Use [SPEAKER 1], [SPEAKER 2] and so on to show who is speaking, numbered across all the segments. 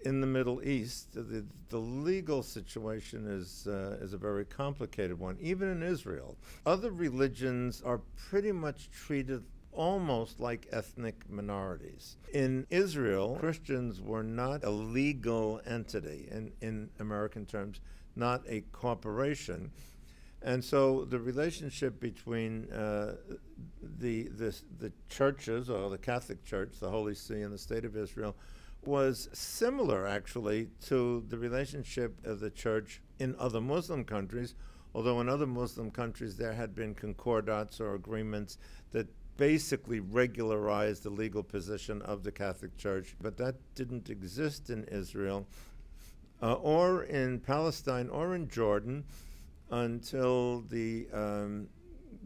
[SPEAKER 1] In the Middle East, the legal situation is a very complicated one. Even in Israel, other religions are pretty much treated almost like ethnic minorities. In Israel, Christians were not a legal entity in American terms, not a corporation. And so the relationship between the churches, or the Catholic Church, the Holy See, and the State of Israel was similar, actually, to the relationship of the church in other Muslim countries, although in other Muslim countries there had been concordats or agreements that basically regularized the legal position of the Catholic Church. But that didn't exist in Israel, or in Palestine, or in Jordan, until the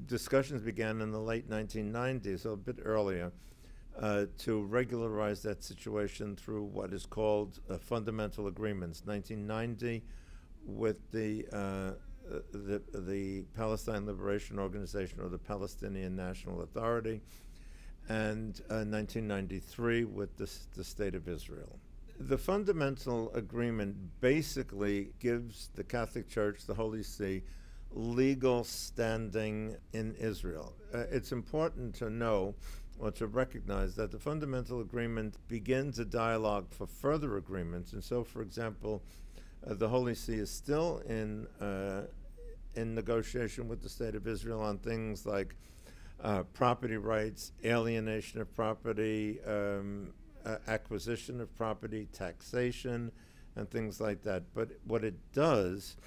[SPEAKER 1] discussions began in the late 1990s, so a bit earlier, to regularize that situation through what is called fundamental agreements. 1990 with the Palestine Liberation Organization, or the Palestinian National Authority, and 1993 with the State of Israel. The fundamental agreement basically gives the Catholic Church, the Holy See, legal standing in Israel. It's important to know, or to recognize, that the fundamental agreement begins a dialogue for further agreements. And so, for example, the Holy See is still in negotiation with the State of Israel on things like property rights, alienation of property, acquisition of property, taxation, and things like that. But what it does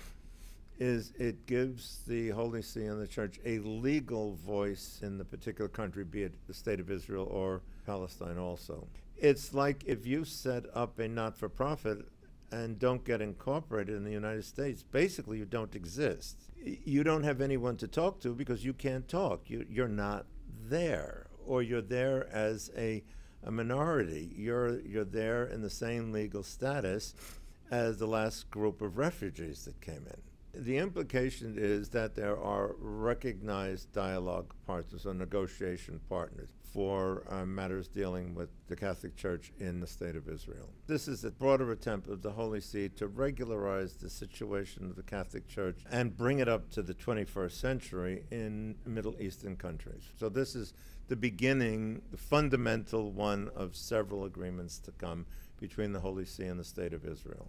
[SPEAKER 1] is it gives the Holy See and the Church a legal voice in the particular country, be it the State of Israel or Palestine also. It's like if you set up a not-for-profit and don't get incorporated in the United States, basically you don't exist. You don't have anyone to talk to because you can't talk. You're not there, or you're there as a minority. You're there in the same legal status as the last group of refugees that came in. The implication is that there are recognized dialogue partners or negotiation partners for matters dealing with the Catholic Church in the State of Israel. This is a broader attempt of the Holy See to regularize the situation of the Catholic Church and bring it up to the 21st century in Middle Eastern countries. So this is the beginning, the fundamental one of several agreements to come between the Holy See and the State of Israel.